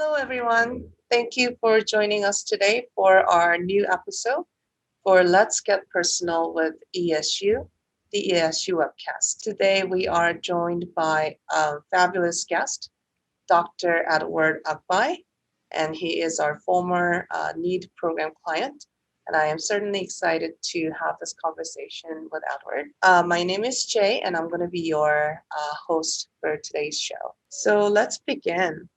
Hello, everyone. Thank you for joining us today for our new episode for Let's Get Personal with ESU, the ESU Webcast. Today, we are joined by a fabulous guest, Dr. Edward Agbai, and he is our former NEED program client. And I am certainly excited to have this conversation with Edward. My name is Jay, and I'm going to be your host for today's show. So let's begin.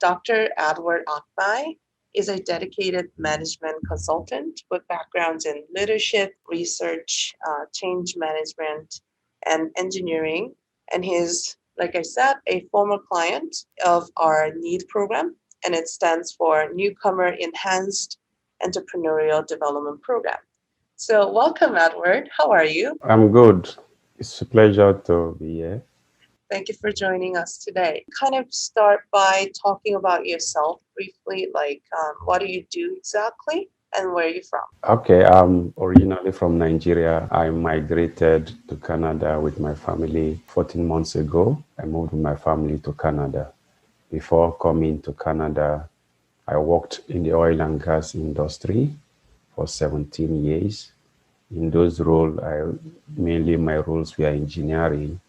Dr. Edward Agbai is a dedicated management consultant with backgrounds in leadership, research, change management, and engineering. And he's, like I said, a former client of our NEED program, and it stands for Newcomer Enhanced Entrepreneurial Development Program. So, welcome, Edward. How are you? I'm good. It's a pleasure to be here. Thank you for joining us today. Kind of start by talking about yourself briefly, like what do you do exactly and where are you from? Okay, I'm originally from Nigeria. I migrated to Canada with my family 14 months ago. I moved with my family to Canada. Before coming to Canada, I worked in the oil and gas industry for 17 years. In those roles, mainly my roles were engineering,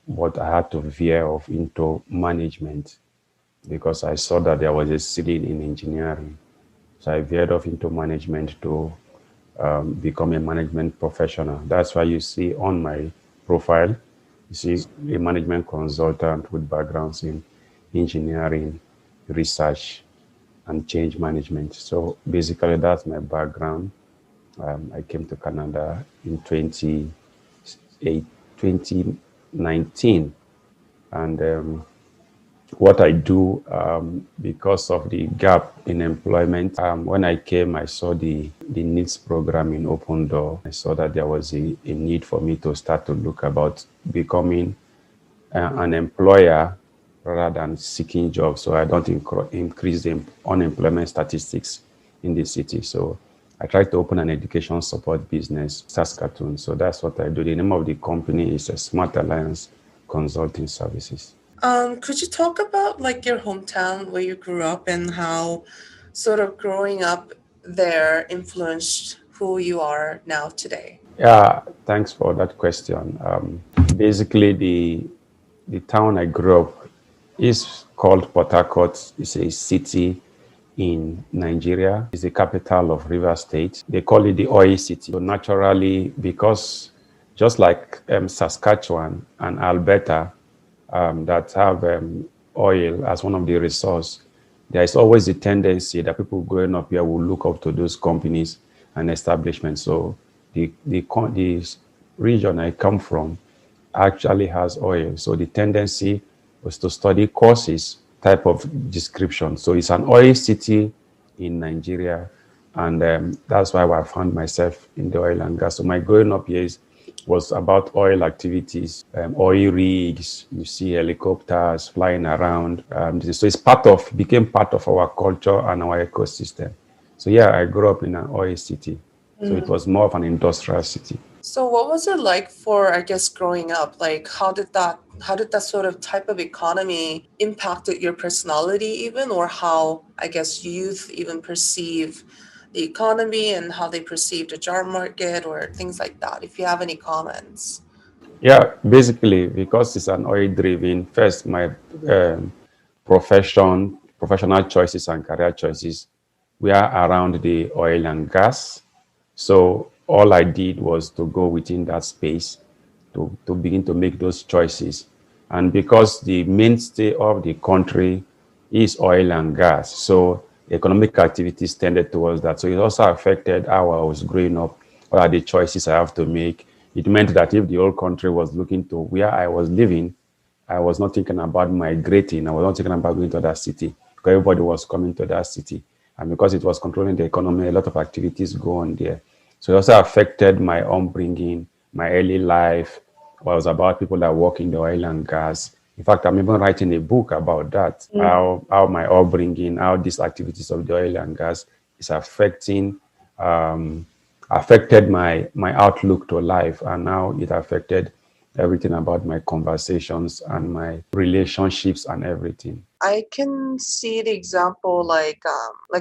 but I had to veer off into management because I saw that there was a ceiling in engineering. So I veered off into management to become a management professional. That's why you see on my profile, you see a management consultant with backgrounds in engineering, research, and change management. So basically, that's my background. I came to Canada in 2019, and what I do because of the gap in employment. When I came, I saw the needs program in Open Door. I saw that there was a need for me to start to look about becoming an employer rather than seeking jobs, so I don't increase the unemployment statistics in the city. So I tried to open an education support business, Saskatoon. So that's what I do. The name of the company is a Smart Alliance Consulting Services. Could you talk about like your hometown where you grew up and how sort of growing up there influenced who you are now today? Yeah, thanks for that question. Basically, the town I grew up is called Port Harcourt. It's a city in Nigeria. It's the capital of River State. They call it the oil city. So naturally, because just like Saskatchewan and Alberta that have oil as one of the resource, there is always a tendency that people growing up here will look up to those companies and establishments. So the region I come from actually has oil. So the tendency was to study courses type of description. So it's an oil city in Nigeria. And that's why I found myself in the oil and gas. So my growing up years was about oil activities, oil rigs, you see helicopters flying around. So became part of our culture and our ecosystem. So yeah, I grew up in an oil city. So it was more of an industrial city. So what was it like for, I guess, growing up? Like how did that sort of type of economy impacted your personality even, or how, I guess, youth even perceive the economy and how they perceive the job market or things like that, if you have any comments? Yeah, basically, because it's an oil driven, first, my professional choices and career choices were around the oil and gas. So all I did was to go within that space to begin to make those choices. And because the mainstay of the country is oil and gas, so economic activities tended towards that. So it also affected how I was growing up, what are the choices I have to make. It meant that if the whole country was looking to where I was living, I was not thinking about migrating. I was not thinking about going to that city because everybody was coming to that city. And because it was controlling the economy, a lot of activities go on there. So it also affected my upbringing, my early life. It was about people that work in the oil and gas. In fact, I'm even writing a book about that, how my upbringing, how these activities of the oil and gas is affected my outlook to life, and now it affected everything about my conversations and my relationships and everything. I can see the example like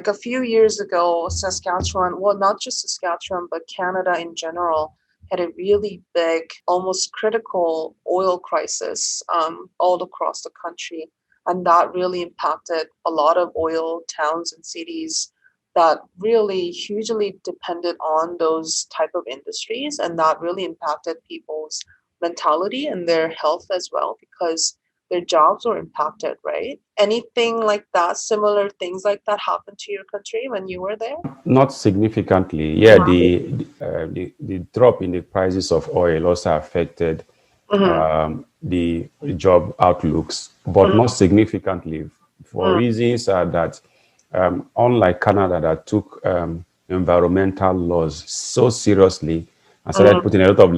a few years ago, Saskatchewan, well, not just Saskatchewan, but Canada in general, had a really big, almost critical oil crisis all across the country. And that really impacted a lot of oil towns and cities that really hugely depended on those type of industries. And that really impacted people's mentality and their health as well, because their jobs were impacted, right? Anything like that, similar things like that happened to your country when you were there? Not significantly. Yeah, the drop in the prices of oil also affected Mm-hmm. the job outlooks, but not significantly for reasons that, unlike Canada, that took environmental laws so seriously and started Mm-hmm. putting a lot of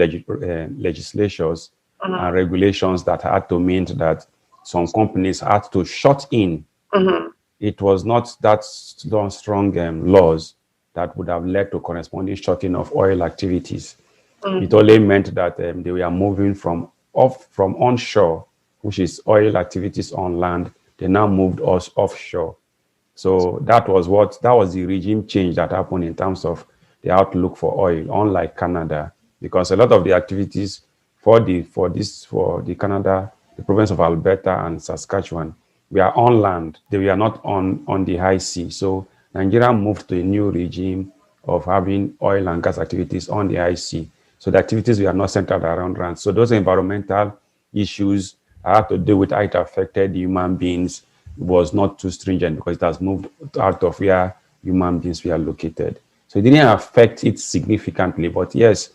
legislations and Mm-hmm. regulations that had to mean that some companies had to shut in. Mm-hmm. It was not that strong laws that would have led to corresponding shutting of oil activities. It Mm-hmm. only meant that they were moving from onshore, which is oil activities on land. They now moved us offshore. So that was the regime change that happened in terms of the outlook for oil, unlike Canada, because a lot of the activities for the Canada, the province of Alberta and Saskatchewan, we are on land. They were not on the high sea. So Nigeria moved to a new regime of having oil and gas activities on the high sea. So the activities were not centered around land. So those environmental issues I have to deal with how it affected human beings was not too stringent because it has moved out of where human beings were located. So it didn't affect it significantly. But yes,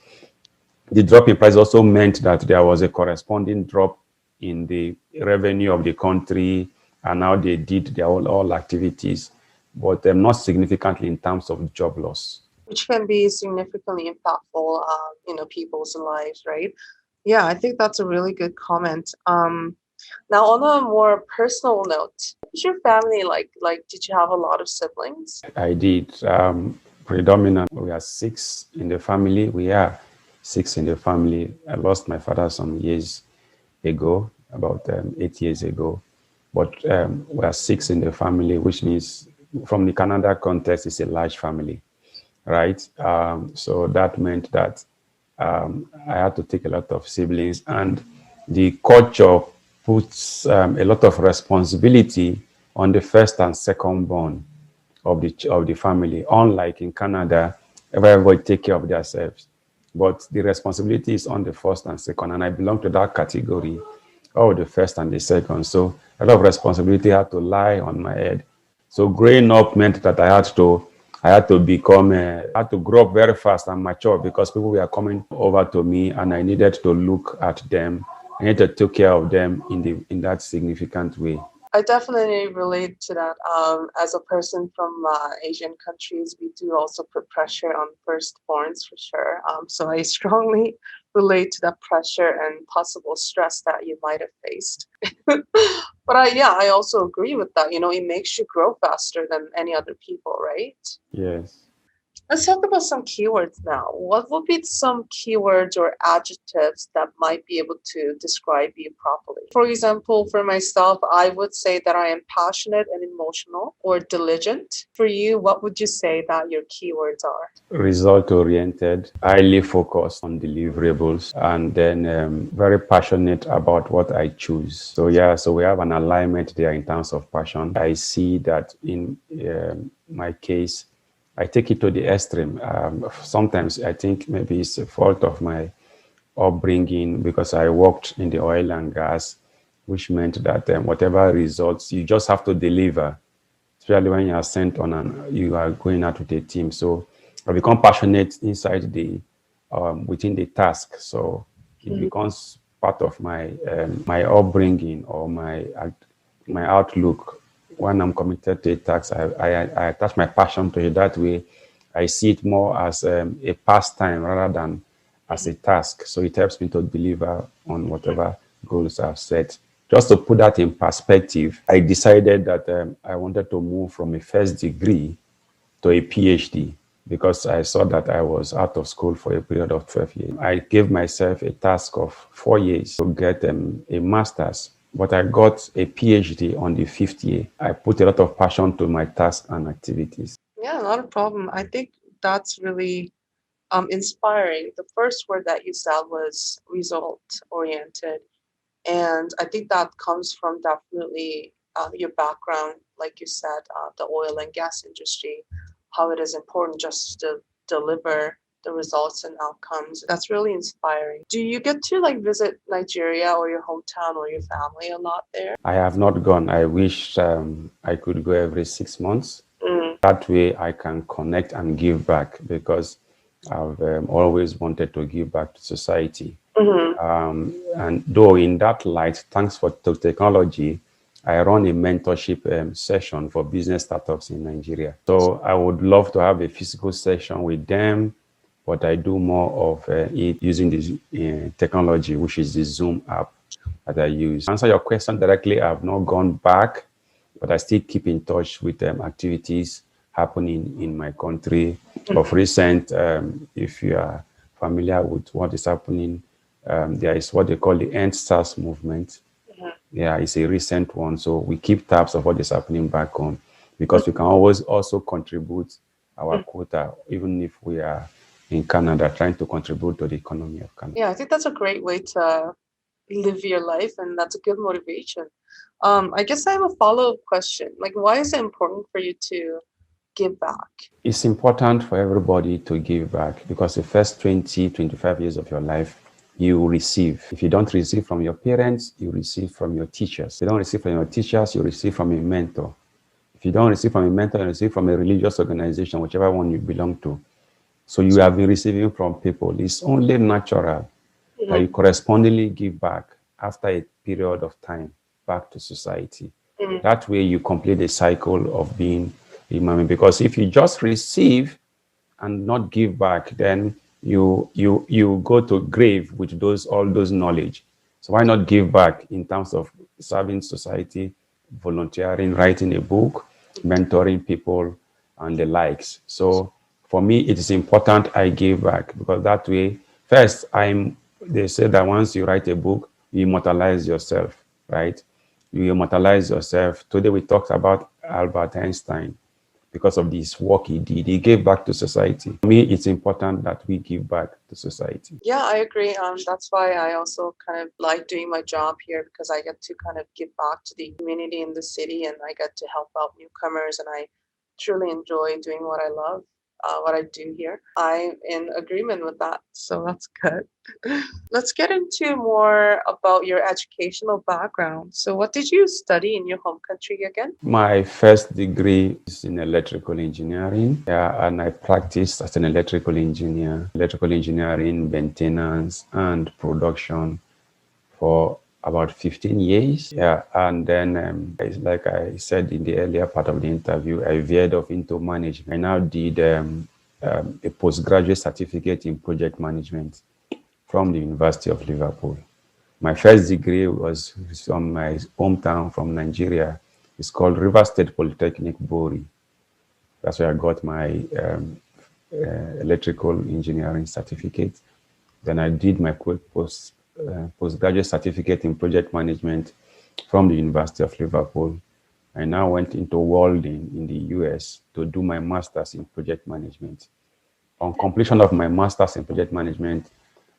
the drop in price also meant that there was a corresponding drop in the revenue of the country and how they did their all activities, but not significantly in terms of job loss. Which can be significantly impactful, people's lives, right? Yeah, I think that's a really good comment. Now, on a more personal note, what's your family like? Like, did you have a lot of siblings? I did. Predominant. We are six in the family. We are six in the family. I lost my father some years ago, about 8 years ago. But we are six in the family, which means from the Canada context, it's a large family, right? So that meant that I had to take a lot of siblings, and the culture puts a lot of responsibility on the first and second born of the family. Unlike in Canada, everybody take care of themselves, but the responsibility is on the first and second, and I belong to that category of the first and the second. So a lot of responsibility had to lie on my head. So growing up meant that I had to I had to grow up very fast and mature because people were coming over to me, and I needed to look at them. I needed to take care of them in that significant way. I definitely relate to that. As a person from Asian countries, we do also put pressure on firstborns for sure. So I strongly relate to that pressure and possible stress that you might have faced. But yeah, I also agree with that. It makes you grow faster than any other people, right? Yes. Let's talk about some keywords now. What would be some keywords or adjectives that might be able to describe you properly? For example, for myself, I would say that I am passionate and emotional or diligent. For you, what would you say that your keywords are? Result oriented, highly focused on deliverables, and then very passionate about what I choose. So, yeah, so we have an alignment there in terms of passion. I see that in my case, I take it to the extreme. Sometimes I think maybe it's a fault of my upbringing because I worked in the oil and gas, which meant that whatever results, you just have to deliver, especially when you are sent on and you are going out with a team. So I become passionate inside within the task. So it Mhm. becomes part of my upbringing or my outlook. When I'm committed to a task, I attach my passion to it. That way, I see it more as a pastime rather than as a task. So it helps me to deliver on whatever goals I've set. Just to put that in perspective, I decided that I wanted to move from a first degree to a PhD. because I saw that I was out of school for a period of 12 years. I gave myself a task of 4 years to get a master's, but I got a PhD on the fifth year. I put a lot of passion to my tasks and activities. Yeah, not a problem. I think that's really inspiring. The first word that you said was result oriented. And I think that comes from definitely your background, like you said, the oil and gas industry, how it is important just to deliver the results and outcomes. That's really inspiring. Do you get to like visit Nigeria or your hometown or your family a lot there? I have not gone. I wish I could go every 6 months. Mm. That way I can connect and give back, because I've always wanted to give back to society. And though in that light, thanks to technology, I run a mentorship session for business startups in Nigeria. So I would love to have a physical session with them, but I do more of it using this technology, which is the Zoom app that I use. To answer your question directly, I have not gone back, but I still keep in touch with activities happening in my country. Of recent, if you are familiar with what is happening, there is what they call the End SARS movement. Yeah, it's a recent one. So we keep tabs of what is happening back home, because we can always also contribute our quota, even if we are in Canada, trying to contribute to the economy of Canada. Yeah, I think that's a great way to live your life, and that's a good motivation. I guess I have a follow-up question. Like, why is it important for you to give back? It's important for everybody to give back, because the first 20, 25 years of your life, you receive. If you don't receive from your parents, you receive from your teachers. If you don't receive from your teachers, you receive from a mentor. If you don't receive from a mentor, you receive from a religious organization, whichever one you belong to. So you have been receiving from people. It's only natural that you correspondingly give back after a period of time back to society. That way you complete the cycle of being a human being. Because if you just receive and not give back, then you go to grave with all those knowledge. So why not give back in terms of serving society, volunteering, writing a book, mentoring people, and the likes. So for me, it is important I give back, because that way, first, they say that once you write a book, you immortalize yourself, right? You immortalize yourself. Today we talked about Albert Einstein. Because of this work he did, he gave back to society. For me, it's important that we give back to society. Yeah, I agree. That's why I also kind of like doing my job here, because I get to kind of give back to the community in the city, and I get to help out newcomers, and I truly enjoy doing what I love, what I do here. I'm in agreement with that, so that's good. Let's get into more about your educational background. So, what did you study in your home country again? My first degree is in electrical engineering, and I practiced as an electrical engineering, maintenance, and production for about 15 years. Yeah, and then, like I said in the earlier part of the interview, I veered off into management. I now did a postgraduate certificate in project management from the University of Liverpool. My first degree was from my hometown from Nigeria. It's called River State Polytechnic, Bori. That's where I got my electrical engineering certificate. Then I did my postgraduate certificate in project management from the University of Liverpool. I now went into Walden in the US to do my master's in project management. On completion of my master's in project management,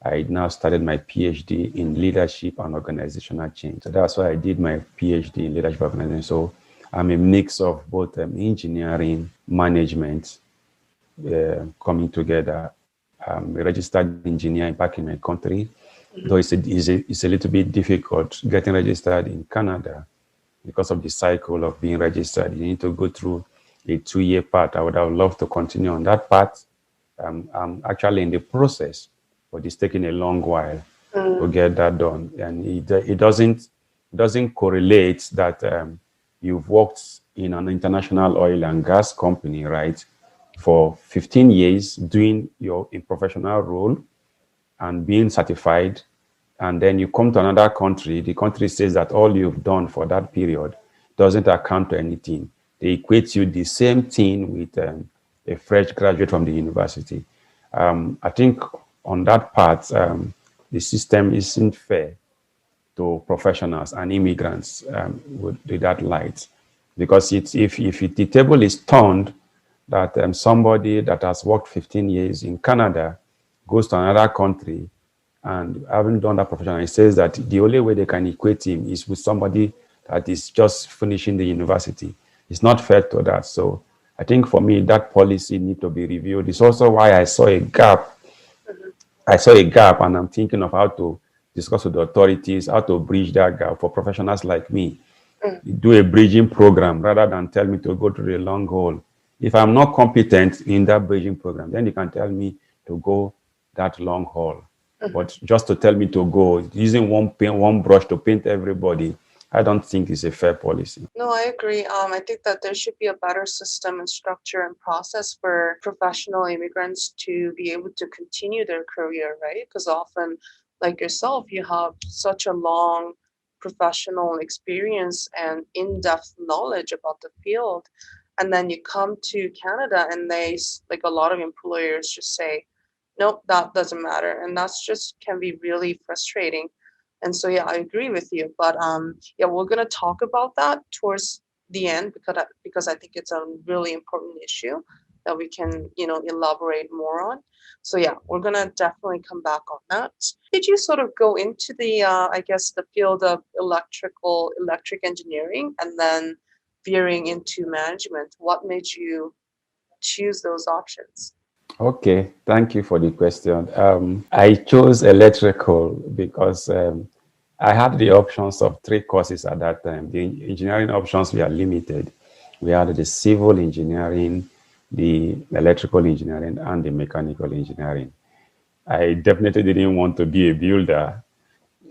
I now started my PhD in leadership and organizational change. So that's why I did my PhD in leadership organization. So I'm a mix of both engineering, management, coming together. I'm a registered engineer back in my country, though it's a little bit difficult getting registered in Canada because of the cycle of being registered. You need to go through a 2-year path. I would have loved to continue on that path. I'm actually in the process, but it's taking a long while to get that done. And it doesn't correlate that you've worked in an international oil and gas company, right, for 15 years doing your professional role and being certified, and then you come to another country, the country says that all you've done for that period doesn't account to anything. They equate you the same thing with a fresh graduate from the university. I think on that part, the system isn't fair to professionals and immigrants with that light. Because if the table is turned that somebody that has worked 15 years in Canada goes to another country and having done that profession, it says that the only way they can equate him is with somebody that is just finishing the university. It's not fair to that. So I think for me, that policy need to be reviewed. It's also why I saw a gap, and I'm thinking of how to discuss with the authorities, how to bridge that gap for professionals like me. Do a bridging program rather than tell me to go to the long haul. If I'm not competent in that bridging program, then you can tell me to go that long haul. But just to tell me to go using one brush to paint everybody, I don't think it's a fair policy. No, I agree. I think that there should be a better system and structure and process for professional immigrants to be able to continue their career, right? Because often, like yourself, you have such a long professional experience and in-depth knowledge about the field. And then you come to Canada and like a lot of employers just say, nope, that doesn't matter. And that's just can be really frustrating. And so, yeah, I agree with you. But yeah, we're gonna talk about that towards the end because I think it's a really important issue that we can elaborate more on. So yeah, we're gonna definitely come back on that. Did you sort of go into the I guess the field of electric engineering and then veering into management? What made you choose those options? Okay, thank you for the question. I chose electrical because I had the options of three courses at that time. The engineering options were limited. We had the civil engineering, the electrical engineering, and the mechanical engineering. I definitely didn't want to be a builder.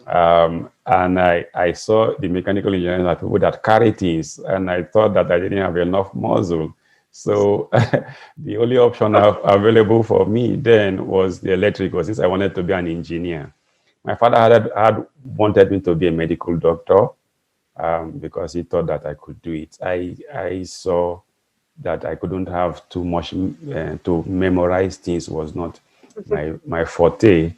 And I saw the mechanical engineering as people that carry things, and I thought that I didn't have enough muscle. So the only option available for me then was the electrical, since I wanted to be an engineer. My father had wanted me to be a medical doctor because he thought that I could do it. I saw that I couldn't have too much to memorize things was not my forte.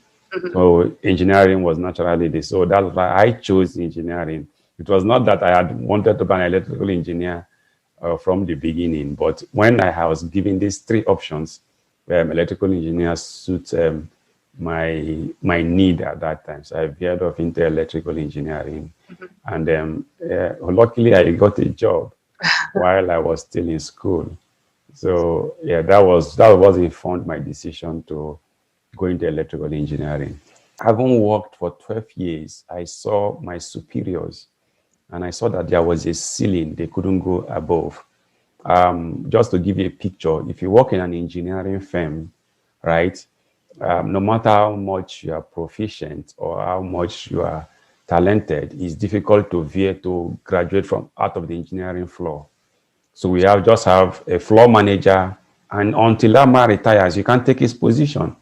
So engineering was naturally this. So that's why I chose engineering. It was not that I had wanted to be an electrical engineer from the beginning, but when I was given these three options, electrical engineer suits my need at that time. So I veered off into electrical engineering, and luckily I got a job while I was still in school. So yeah, that was informed my decision to go into electrical engineering. Having worked for 12 years, I saw my superiors and I saw that there was a ceiling they couldn't go above. Just to give you a picture, if you work in an engineering firm, right, no matter how much you are proficient or how much you are talented, it's difficult to veer to graduate from out of the engineering floor. So we have a floor manager, and until that man retires, you can't take his position.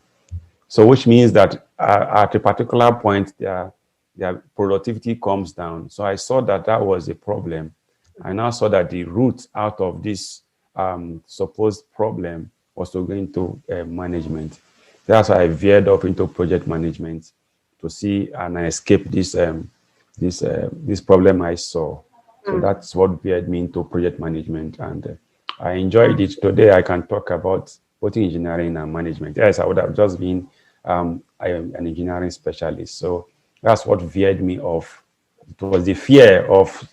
So which means that at a particular point, their productivity comes down. So I saw that that was a problem. I now saw that the route out of this supposed problem was to go into management. That's why I veered off into project management to see and I escape this problem I saw. So that's what veered me into project management, and I enjoyed it. Today I can talk about both engineering and management. Yes, I would have just been I am an engineering specialist. So that's what veered me off. It was the fear of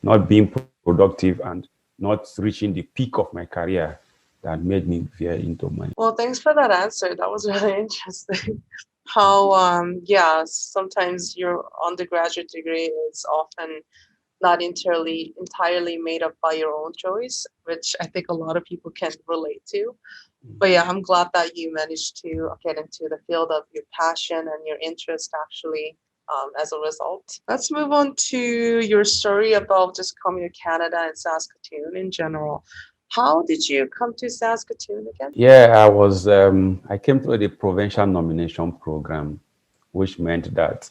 not being productive and not reaching the peak of my career that made me veer into management. Well, thanks for that answer. That was really interesting. How, yeah, sometimes your undergraduate degree is often not entirely made up by your own choice, which I think a lot of people can relate to. But yeah, I'm glad that you managed to get into the field of your passion and your interest actually as a result. Let's move on to your story about just coming to Canada and Saskatoon in general. How did you come to Saskatoon again? Yeah, I came through the provincial nomination program, which meant that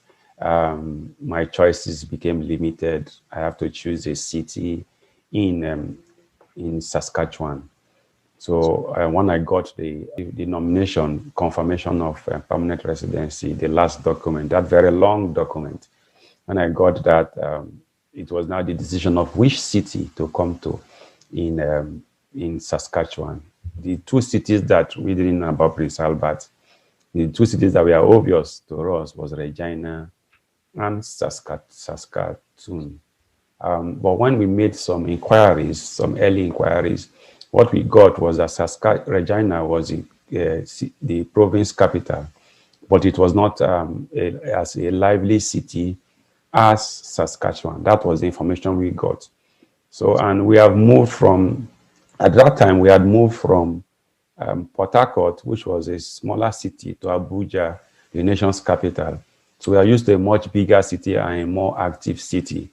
my choices became limited. I have to choose a city in Saskatchewan. So when I got the nomination, confirmation of permanent residency, the last document, that very long document, when I got that, it was now the decision of which city to come to in Saskatchewan. The two cities that we didn't know about Prince Albert, the two cities that were obvious to us was Regina and Saskatoon. But when we made some inquiries, some early inquiries, what we got was that Regina was the province capital, but it was not as a lively city as Saskatchewan. That was the information we got. So, and we have moved from, at that time, we had moved from Port Harcourt, which was a smaller city, to Abuja, the nation's capital. So we are used to a much bigger city and a more active city.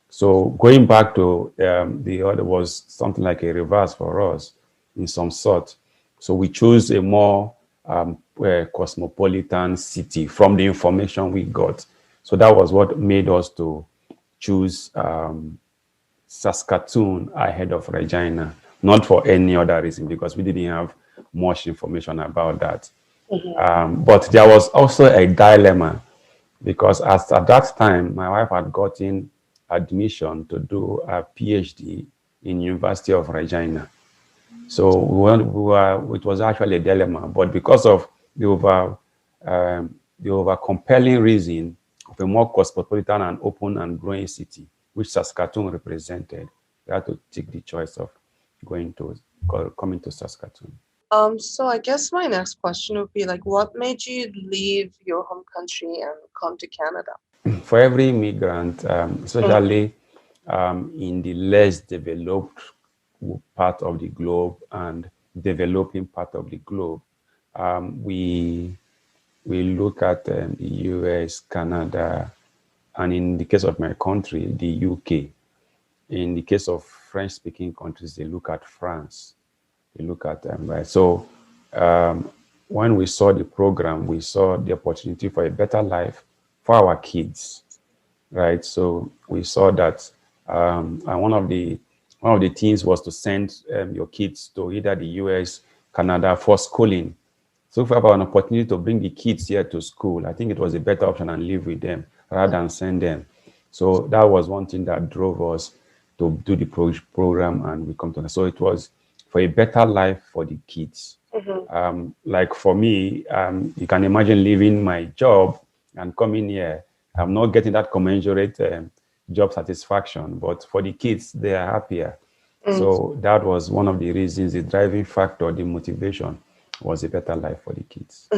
So going back to the other was something like a reverse for us in some sort. So we chose a more cosmopolitan city from the information we got. So that was what made us to choose Saskatoon ahead of Regina, not for any other reason, because we didn't have much information about that. But there was also a dilemma because at that time, my wife had gotten admission to do a PhD in University of Regina. So it was actually a dilemma, but because of the over compelling reason of a more cosmopolitan and open and growing city, which Saskatoon represented, we had to take the choice of coming to Saskatoon. So I guess my next question would be like, what made you leave your home country and come to Canada? For every immigrant, especially in the less developed part of the globe and developing part of the globe, we look at the US, Canada, and in the case of my country, the UK. In the case of French-speaking countries, they look at France. They look at them, right? So when we saw the program, we saw the opportunity for a better life for our kids, right? So we saw that, and one of the things was to send your kids to either the US, Canada for schooling. So if we have an opportunity to bring the kids here to school, I think it was a better option and live with them rather than send them. So that was one thing that drove us to do the program, and we come to that. So it was for a better life for the kids. Like for me, you can imagine leaving my job and coming here. I'm not getting that commensurate job satisfaction, but for the kids, they are happier. So that was one of the reasons, the driving factor, the motivation was a better life for the kids.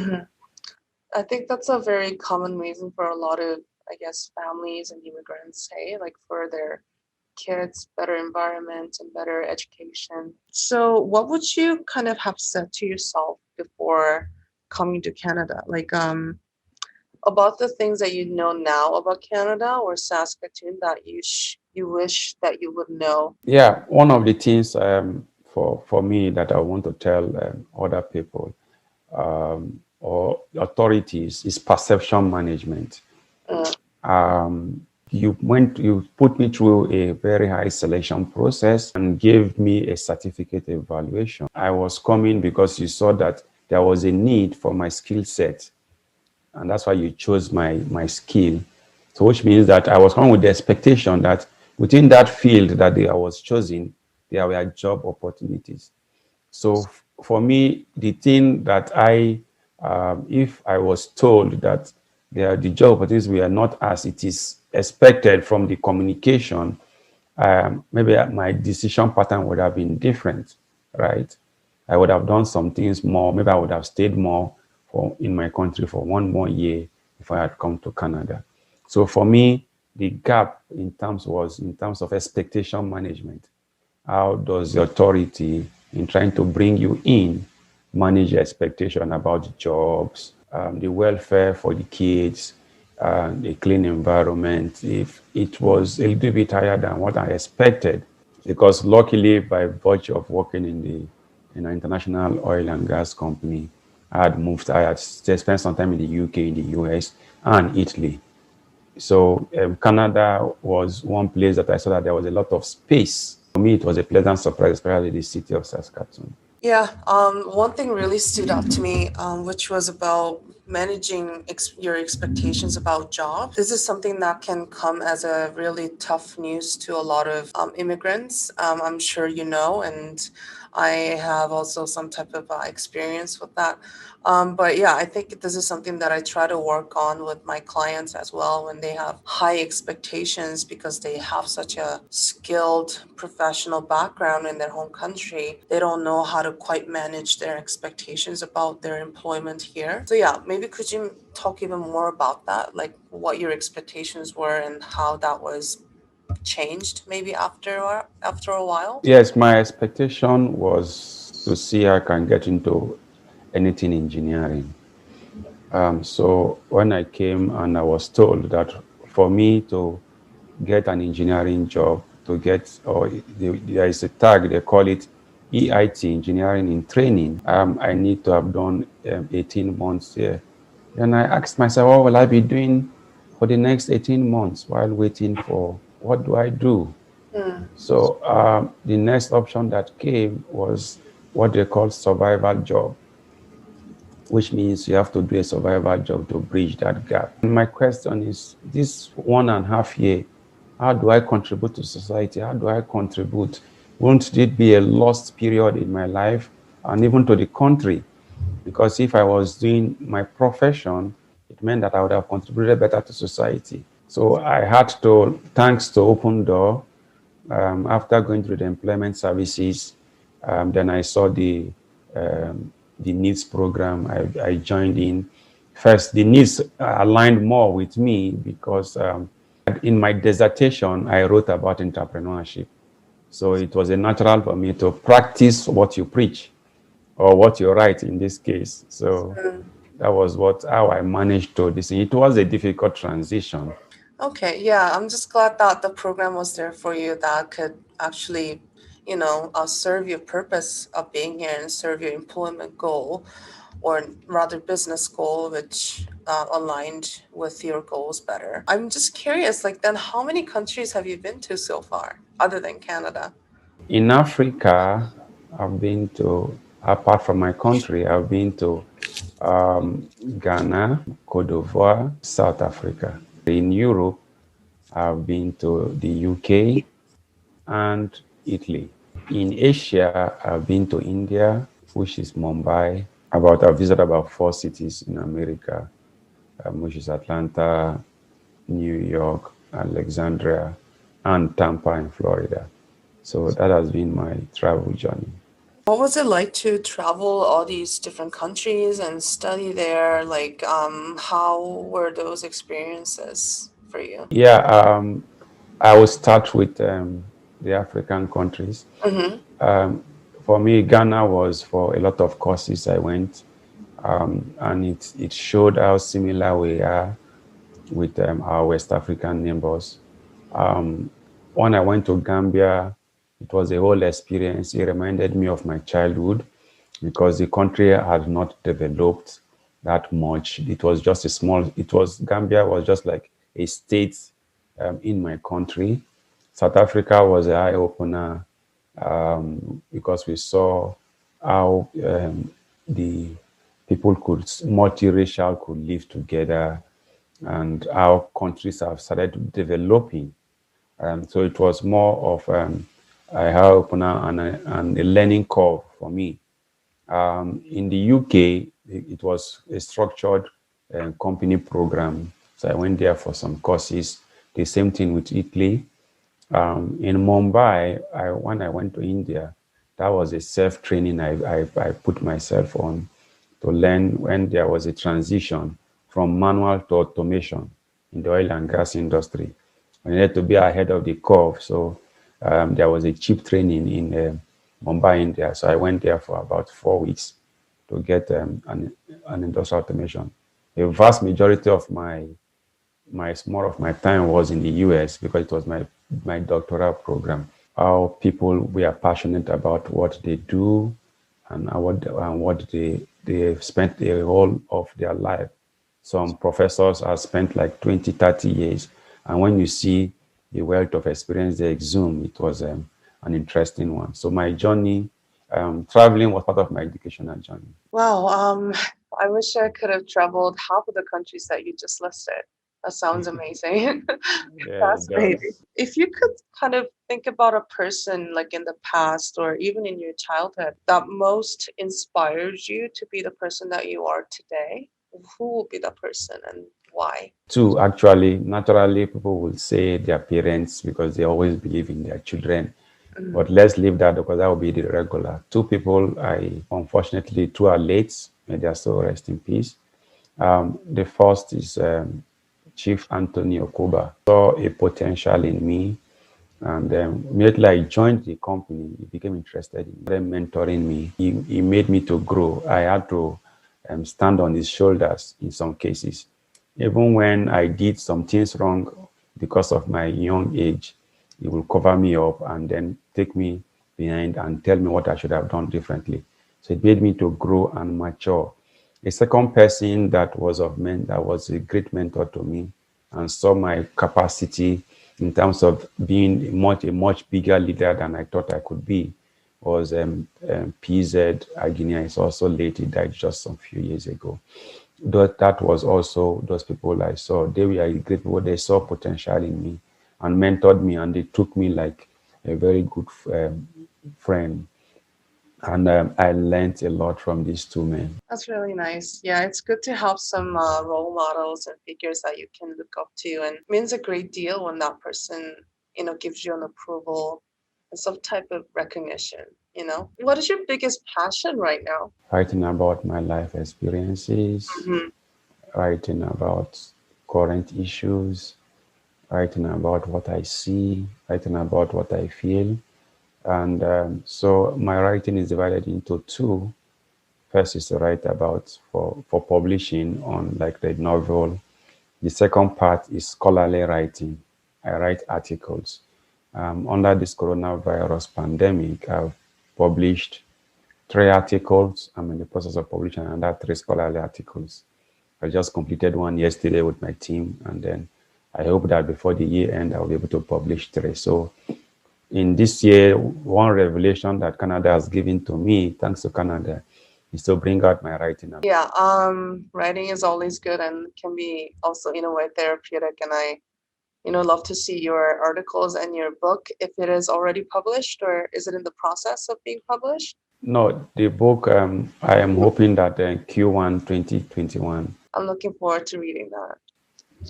I think that's a very common reason for a lot of, I guess, families and immigrants, hey, like for their kids, better environment and better education. So what would you kind of have said to yourself before coming to Canada? Like about the things that you know now about Canada or Saskatoon that you wish that you would know? Yeah, one of the things for me that I want to tell other people or authorities is perception management. You put me through a very high selection process and gave me a certificate evaluation. I was coming because you saw that there was a need for my skill set, and that's why you chose my skill. So which means that I was coming with the expectation that within that field that I was choosing, there were job opportunities. So for me, the thing that if I was told that the job opportunities were not as it is expected from the communication, maybe my decision pattern would have been different, right? I would have done some things more. Maybe I would have stayed more in my country for one more year if I had come to Canada. So for me, the gap in terms of expectation management. How does the authority, in trying to bring you in, manage expectation about jobs, the welfare for the kids, the clean environment? If it was a little bit higher than what I expected, because luckily, by virtue of working in an international oil and gas company, I had spent some time in the UK, in the US, and Italy. So Canada was one place that I saw that there was a lot of space. For me, it was a pleasant surprise, especially the city of Saskatoon. Yeah, one thing really stood out to me, which was about managing your expectations about jobs. This is something that can come as a really tough news to a lot of immigrants. I'm sure you know, and I have also some type of experience with that. But yeah, I think this is something that I try to work on with my clients as well when they have high expectations because they have such a skilled professional background in their home country. They don't know how to quite manage their expectations about their employment here. So yeah, maybe could you talk even more about that, like what your expectations were and how that was changed maybe after a while? Yes, my expectation was to see I can get into anything engineering. So when I came and I was told that for me to get an engineering job, to get, or there is a tag, they call it EIT, engineering in training, I need to have done 18 months here. Then I asked myself, what will I be doing for the next 18 months while waiting for what do I do? So the next option that came was what they call survival job, which means you have to do a survival job to bridge that gap. And my question is, this 1.5 year, how do I contribute to society? How do I contribute? Won't it be a lost period in my life and even to the country? Because if I was doing my profession, it meant that I would have contributed better to society. So I had to, thanks to Open Door, after going through the employment services, then I saw the needs program. I joined in. First, the needs aligned more with me because in my dissertation, I wrote about entrepreneurship. So it was a natural for me to practice what you preach or what you write in this case. So that was how I managed to this. It was a difficult transition. Okay, yeah, I'm just glad that the program was there for you that could actually, serve your purpose of being here and serve your employment goal, or rather business goal, which aligned with your goals better. I'm just curious, like, then how many countries have you been to so far, other than Canada? In Africa, I've been to, apart from my country, I've been to Ghana, Cote d'Ivoire, South Africa. In Europe, I've been to the UK and Italy. In Asia, I've been to India, which is Mumbai. I've visited about 4 cities in America, which is Atlanta, New York, Alexandria, and Tampa in Florida. So that has been my travel journey. What was it like to travel all these different countries and study there? Like, how were those experiences for you? Yeah, I will start with the African countries. Mm-hmm. For me, Ghana was for a lot of courses I went, and it showed how similar we are with our West African neighbors. When I went to Gambia, it was a whole experience. It reminded me of my childhood because the country had not developed that much. It was just a small, Gambia was just like a state in my country. South Africa was an eye opener because we saw how the people multiracial could live together and how countries have started developing. So it was more of a eye opener and a learning curve for me. In the UK, it was a structured company program. So I went there for some courses. The same thing with Italy. In Mumbai, when I went to India, that was a self-training I put myself on to learn when there was a transition from manual to automation in the oil and gas industry. I needed to be ahead of the curve. So there was a cheap training in Mumbai, India. So I went there for about 4 weeks to get an industrial automation. A vast majority of more of my time was in the US because it was my doctoral program. How people were passionate about what they do and what they spent the whole of their life. Some professors have spent like 20, 30 years. And when you see the wealth of experience they exhume, it was an interesting one. So my journey Traveling was part of my educational journey. Wow. I wish I could have traveled half of the countries that you just listed. That sounds amazing. Yeah, it Fascinating. does. If you could kind of think about a person like in the past or even in your childhood that most inspired you to be the person that you are today, who would be the person and why? Two, actually, naturally, people will say their parents because they always believe in their children. Mm. But let's leave that because that will be the regular. Two people, I unfortunately, two are late. May their soul rest in peace. The first is Chief Anthony Okuba. Saw a potential in me, and immediately I joined the company, he became interested in them mentoring me. He made me to grow. I had to stand on his shoulders in some cases. Even when I did some things wrong because of my young age, he will cover me up and then take me behind and tell me what I should have done differently. So it made me to grow and mature. A second person that was a great mentor to me and saw my capacity in terms of being a much bigger leader than I thought I could be was PZ Aginia. Is also late. He died just some few years ago. That was also those people I saw. They were great people. They saw potential in me and mentored me, and they took me like a very good friend. And I learned a lot from these two men. That's really nice. Yeah, it's good to have some role models and figures that you can look up to, and it means a great deal when that person, gives you an approval and some type of recognition. What is your biggest passion right now? Writing about my life experiences, Hmm. writing about current issues, writing about what I see, writing about what I feel. And so my writing is divided into two. First is to write about for publishing on like the novel. The second part is scholarly writing. I write articles. Under this coronavirus pandemic, I've published three articles. I'm in the process of publishing another three scholarly articles. I just completed one yesterday with my team, and then I hope that before the year end, I'll be able to publish three. So in this year, one revelation that Canada has given to me, thanks to Canada, is to bring out my writing. Yeah, writing is always good and can be also in a way therapeutic. And I love to see your articles and your book if it is already published or is it in the process of being published? No, the book, I am hoping that Q1 2021, I'm looking forward to reading that.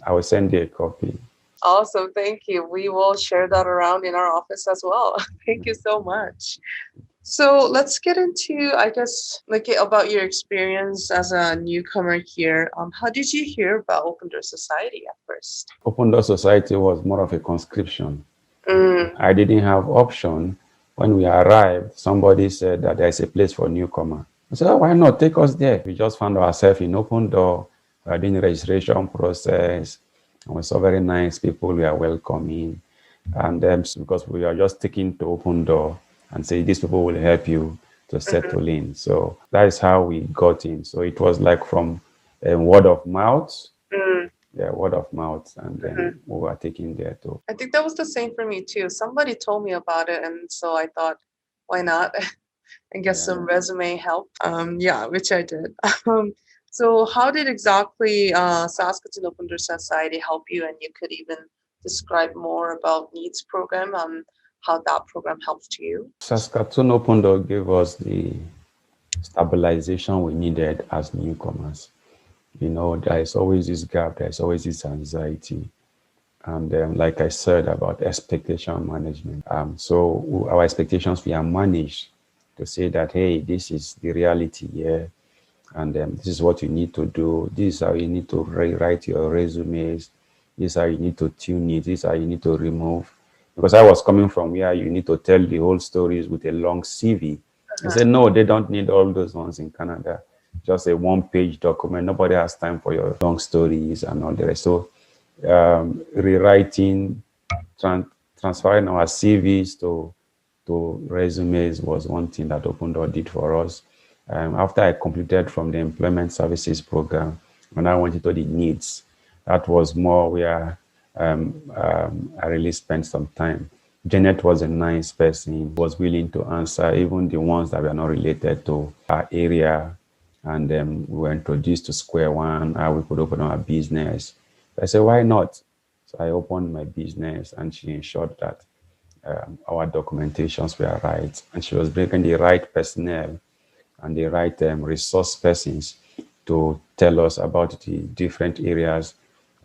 I will send you a copy. Awesome. Thank you. We will share that around in our office as well. Thank you so much. So let's get into, I guess, like about your experience as a newcomer here. How did you hear about Open Door Society at first? Open Door Society was more of a conscription. Mm. I didn't have option. When we arrived, somebody said that there's a place for newcomer. I said, oh, why not? Take us there. We just found ourselves in Open Door. We are doing the registration process. And we saw very nice people we are welcoming. And because we are just taking to Open Door and say, these people will help you to settle in. So that is how we got in. So it was like from word of mouth. Mm. Yeah, word of mouth, and Mhm. then we were taking there too. I think that was the same for me too. Somebody told me about it, and so I thought, why not? And get Yeah. some resume help. Yeah, which I did. So how did exactly Saskatoon Open Door Society help you? And you could even describe more about needs program and how that program helped you. Saskatoon Open Door gave us the stabilization we needed as newcomers. There is always this gap, there is always this anxiety. And like I said about expectation management. So our expectations, we are managed to say that, hey, this is the reality here. And this is what you need to do. This is how you need to write your resumes. This is how you need to tune it. This is how you need to remove. Because I was coming from where you need to tell the whole stories with a long CV. I said, no, they don't need all those ones in Canada. Just a one-page document. Nobody has time for your long stories and all the rest. So rewriting, transferring our CVs to resumes was one thing that Open Door did for us. After I completed from the employment services program, when I went into the needs, that was more where I really spent some time. Janet was a nice person, was willing to answer even the ones that were not related to our area. And we were introduced to Square One, how we could open our business. I said, why not? So I opened my business and she ensured that our documentations were right. And she was bringing the right personnel and the right resource persons to tell us about the different areas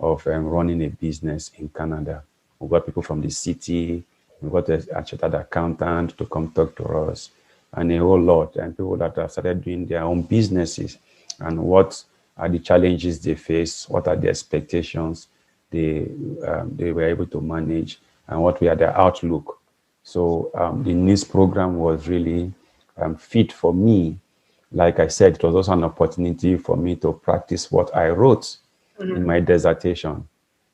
of running a business in Canada. We got people from the city, we got a chartered accountant to come talk to us, and a whole lot, and people that have started doing their own businesses and what are the challenges they face, what are the expectations they were able to manage, and what were their outlook. So the news program was really fit for me. Like I said, it was also an opportunity for me to practice what I wrote in my dissertation,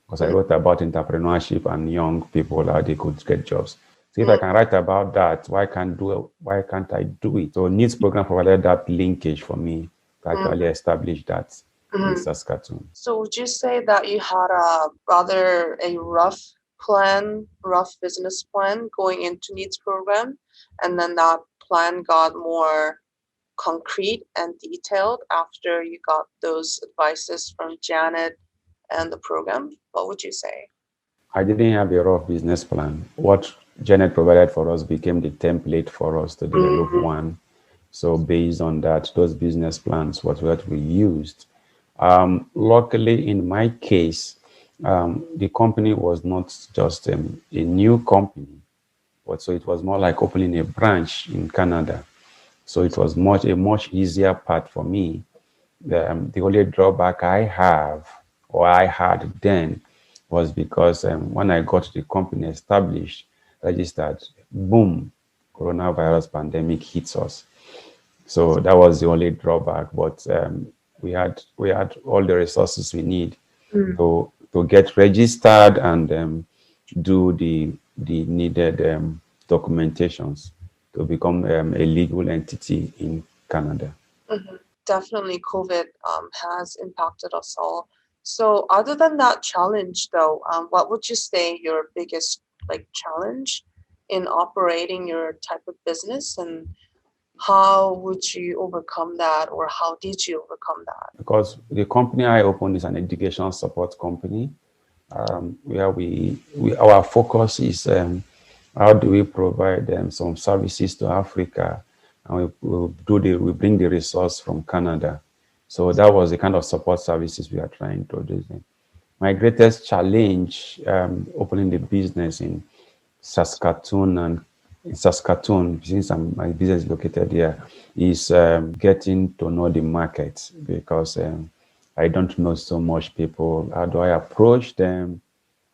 because I wrote about entrepreneurship and young people, how they could get jobs. So if I can write about that, why can't I do it? So needs program provided that linkage for me to actually establish that in Saskatoon. So would you say that you had a rather a rough business plan going into needs program, and then that plan got more concrete and detailed after you got those advices from Janet and the program? What would you say? I didn't have a rough business plan. What Janet provided for us became the template for us to develop one. So based on that, those business plans was what we used. Luckily, in my case, the company was not just a new company, but so it was more like opening a branch in Canada. So it was a much easier part for me. The only drawback I have or I had then was because when I got the company established, registered, boom, coronavirus pandemic hits us. So that was the only drawback. But we had all the resources we need to get registered and do the needed documentations to become a legal entity in Canada. Definitely, COVID has impacted us all. So, other than that challenge, though, what would you say your biggest challenge in operating your type of business, and how would you overcome that, or how did you overcome that? Because the company I opened is an education support company, where our focus is how do we provide some services to Africa, and we bring the resource from Canada. So that was the kind of support services we are trying to do. My greatest challenge opening the business Saskatoon and in Saskatoon, since my business is located here, is getting to know the market, because I don't know so much people. How do I approach them?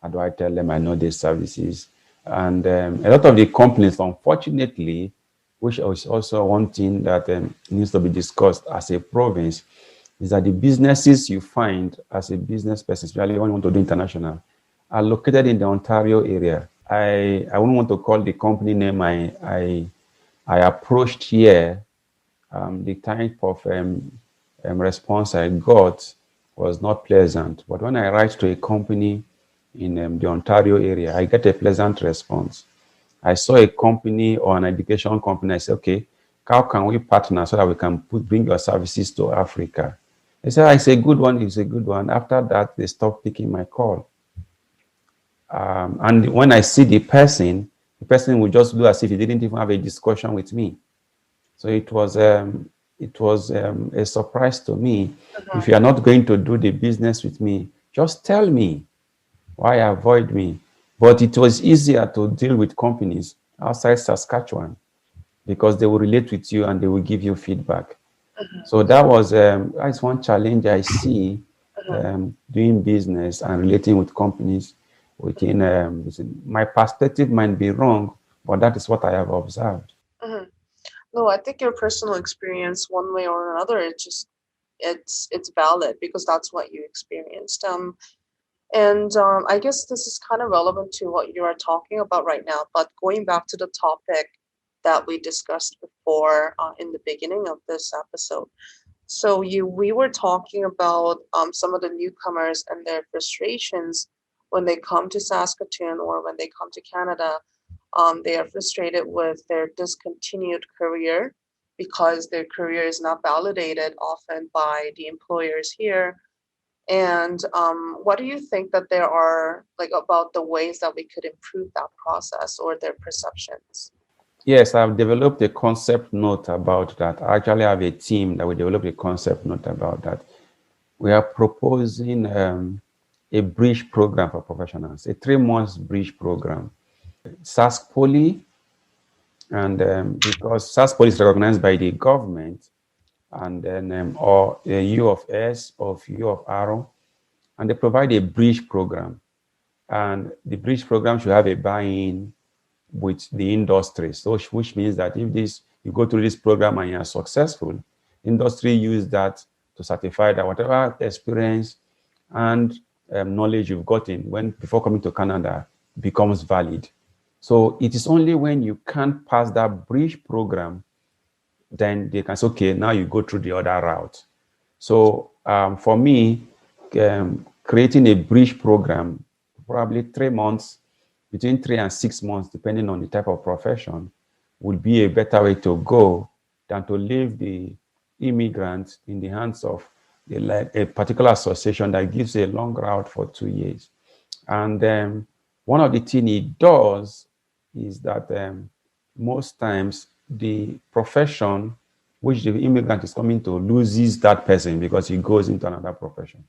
How do I tell them I know these services? And a lot of the companies, unfortunately, which is also one thing that needs to be discussed as a province, is that the businesses you find as a business person, especially when you want to do international, are located in the Ontario area. I wouldn't want to call the company name I approached here. The type of response I got was not pleasant. But when I write to a company in the Ontario area, I get a pleasant response. I saw a company or an education company. I said, okay, how can we partner so that we can bring your services to Africa? They said, it's a good one, it's a good one. After that, they stopped picking my call. And when I see the person will just do as if he didn't even have a discussion with me. So it was a surprise to me. If you are not going to do the business with me, just tell me. Why avoid me? But it was easier to deal with companies outside Saskatchewan, because they will relate with you and they will give you feedback. So that's one challenge I see doing business and relating with companies within my perspective might be wrong, but that is what I have observed. Mhm. No, I think your personal experience, one way or another, it's valid because that's what you experienced. And I guess this is kind of relevant to what you are talking about right now. But going back to the topic that we discussed before in the beginning of this episode, so we were talking about some of the newcomers and their frustrations when they come to Saskatoon or when they come to Canada. They are frustrated with their discontinued career because their career is not validated often by the employers here. And what do you think that there are like about the ways that we could improve that process or their perceptions? Yes, I've developed a concept note about that. I actually have a team that will develop a concept note about that. We are proposing a bridge program for professionals, a 3 months bridge program. SAS Poly, and because SAS Poly is recognized by the government, and then or a U of S or U of R, and they provide a bridge program. And the bridge program should have a buy-in with the industry. So, which means that if this you go through this program and you are successful, industry use that to certify that whatever experience and knowledge you've gotten when before coming to Canada becomes valid. So it is only when you can't pass that bridge program, then they can say, okay, now you go through the other route. So for me, creating a bridge program, probably 3 months, between 3 and 6 months, depending on the type of profession, would be a better way to go than to leave the immigrant in the hands of a particular association that gives a long route for 2 years. And one of the things it does is that most times the profession which the immigrant is coming to loses that person because he goes into another profession.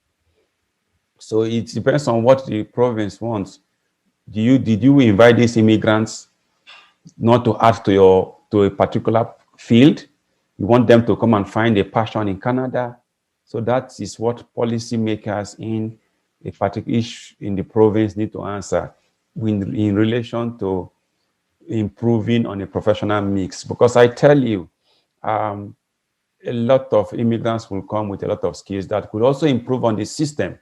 So it depends on what the province wants. Did you invite these immigrants not to add to a particular field? You want them to come and find a passion in Canada. So that is what policymakers in a particular issue in the province need to answer in relation to improving on a professional mix. Because I tell you, a lot of immigrants will come with a lot of skills that could also improve on the system.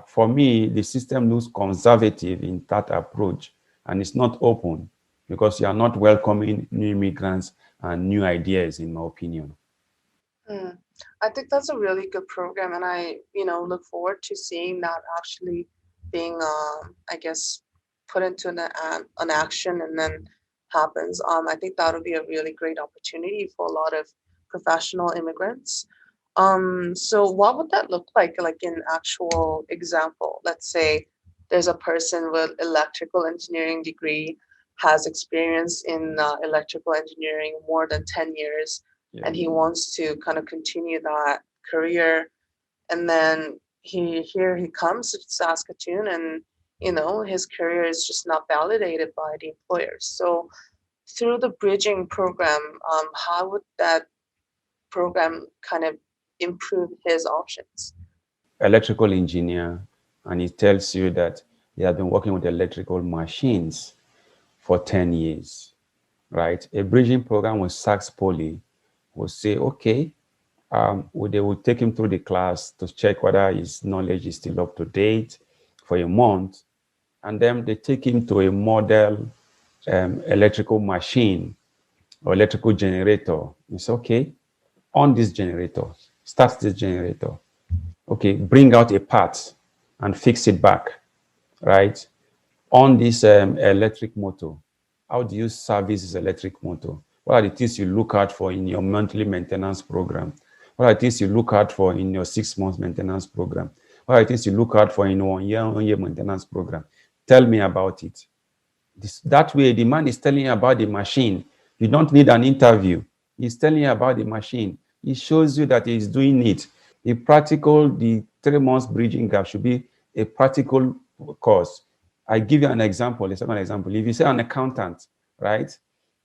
For me, the system looks conservative in that approach, and it's not open because you are not welcoming new immigrants and new ideas, in my opinion. Hmm. I think that's a really good program, and I look forward to seeing that actually being, I guess, put into an action and then happens. I think that would be a really great opportunity for a lot of professional immigrants. So what would that look like in actual example? Let's say there's a person with electrical engineering degree, has experience in electrical engineering more than 10 years, Yeah. and he wants to kind of continue that career. And then he comes to Saskatoon, and his career is just not validated by the employers. So through the bridging program, how would that program kind of improve his options? Electrical engineer, and he tells you that he has been working with electrical machines for 10 years, right? A bridging program with Sax Poly will say, okay, they will take him through the class to check whether his knowledge is still up to date for a month. And then they take him to a model electrical machine or electrical generator. It's okay, on this generator, start this generator. Okay, bring out a part and fix it back, right? On this electric motor, how do you service this electric motor? What are the things you look out for in your monthly maintenance program? What are the things you look out for in your 6 months maintenance program? What are the things you look out for in 1 year maintenance program? Tell me about it. That way, the man is telling you about the machine. You don't need an interview. He's telling you about the machine. He shows you that he's doing it. The 3 months bridging gap should be a practical course. I give you an example, a second example. If you say an accountant, right?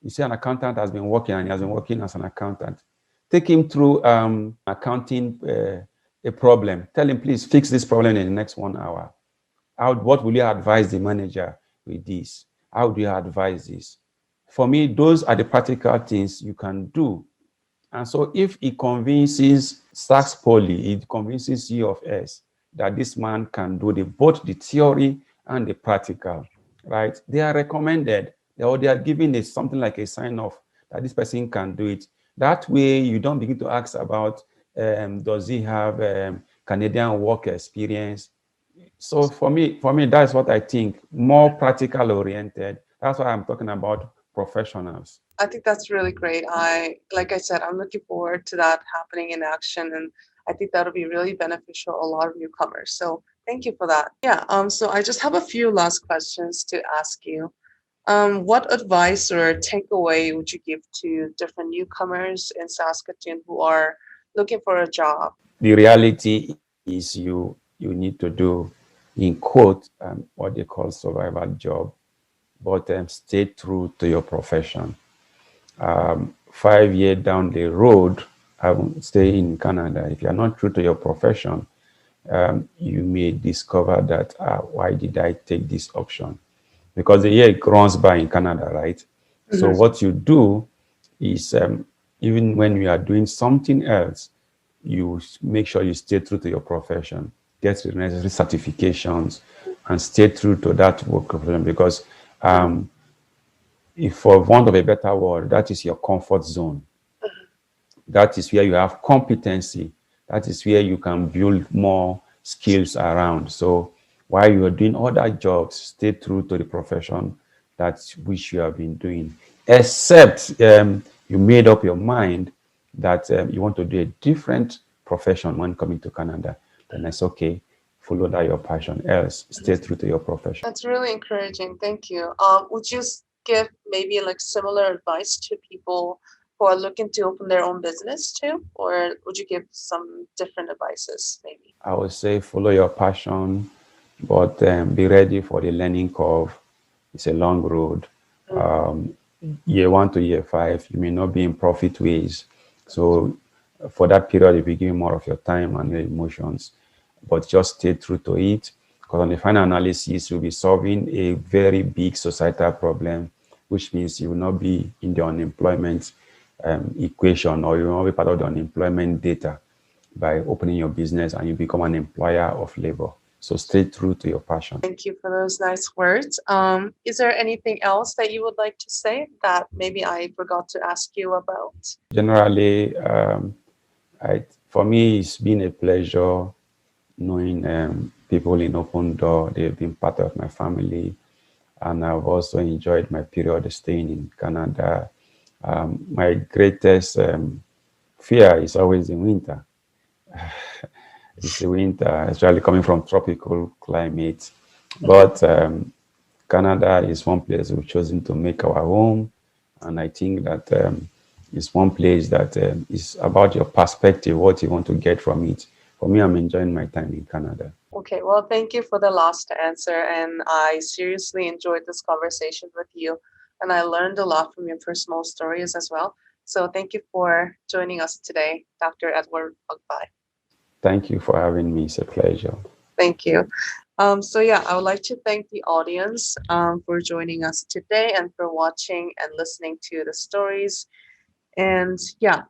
You say an accountant has been working and he has been working as an accountant. Take him through accounting a problem. Tell him, please fix this problem in the next 1 hour. What will you advise the manager with this? How do you advise this? For me, those are the practical things you can do. And so if it convinces Sax Poly, it convinces U of S that this man can do both the theory and the practical, right? They are recommended, or they are given something like a sign off that this person can do it. That way, you don't begin to ask about does he have Canadian work experience? So for me, that's what I think. More practical oriented That's why I'm talking about professionals. I think that's really great. Like I said, I'm looking forward to that happening in action, and I think that'll be really beneficial a lot of newcomers. So thank you for that. Yeah. So I just have a few last questions to ask you. What advice or takeaway would you give to different newcomers in Saskatoon who are looking for a job? The reality is you need to do, in quote, what they call survival job, but stay true to your profession. 5 years down the road, I won't stay in Canada. If you're not true to your profession, you may discover that, why did I take this option? Because the year runs by in Canada, right? So Mhm. what you do is, even when you are doing something else, you make sure you stay true to your profession, get the necessary certifications, and stay true to that work profession. Because if, for want of a better word, that is your comfort zone. That is where you have competency. That is where you can build more skills around. So while you are doing other jobs, stay true to the profession that which you have been doing. Except you made up your mind that you want to do a different profession when coming to Canada, then it's okay. Follow that your passion. Else, stay true to your profession. That's really encouraging. Thank you. Would you give maybe like similar advice to people who are looking to open their own business too, or would you give some different advices maybe? I would say follow your passion, but be ready for the learning curve. It's a long road. Mm. Year 1 to year 5, you may not be in profit ways. So for that period, you be giving more of your time and your emotions, but just stay true to it. Because on the final analysis, you'll be solving a very big societal problem, which means you will not be in the unemployment equation, or you will not be part of the unemployment data by opening your business, and you become an employer of labor. So stay true to your passion. Thank you for those nice words. Is there anything else that you would like to say that maybe I forgot to ask you about? Generally, for me, it's been a pleasure knowing people in Open Door. They've been part of my family, and I've also enjoyed my period staying in Canada. My greatest fear is always the winter. It's the winter, especially coming from tropical climate. But Canada is one place we've chosen to make our home, and I think that it's one place that is about your perspective, what you want to get from it. For me, I'm enjoying my time in Canada. Okay, well, thank you for the last answer. And I seriously enjoyed this conversation with you. And I learned a lot from your personal stories as well. So thank you for joining us today, Dr. Edward Agbai. Thank you for having me. It's a pleasure. Thank you. Yeah, I would like to thank the audience for joining us today and for watching and listening to the stories. And yeah,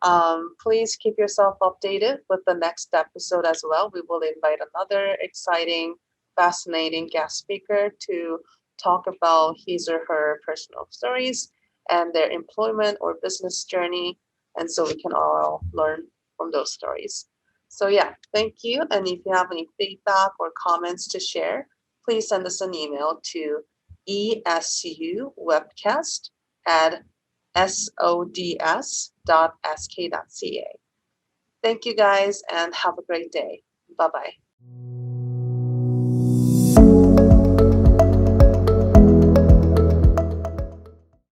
please keep yourself updated with the next episode as well. We will invite another exciting, fascinating guest speaker to talk about his or her personal stories and their employment or business journey. And so we can all learn from those stories. So, yeah, thank you. And if you have any feedback or comments to share, please send us an email to esuwebcast@sods.sk.ca. Thank you guys and have a great day. Bye bye.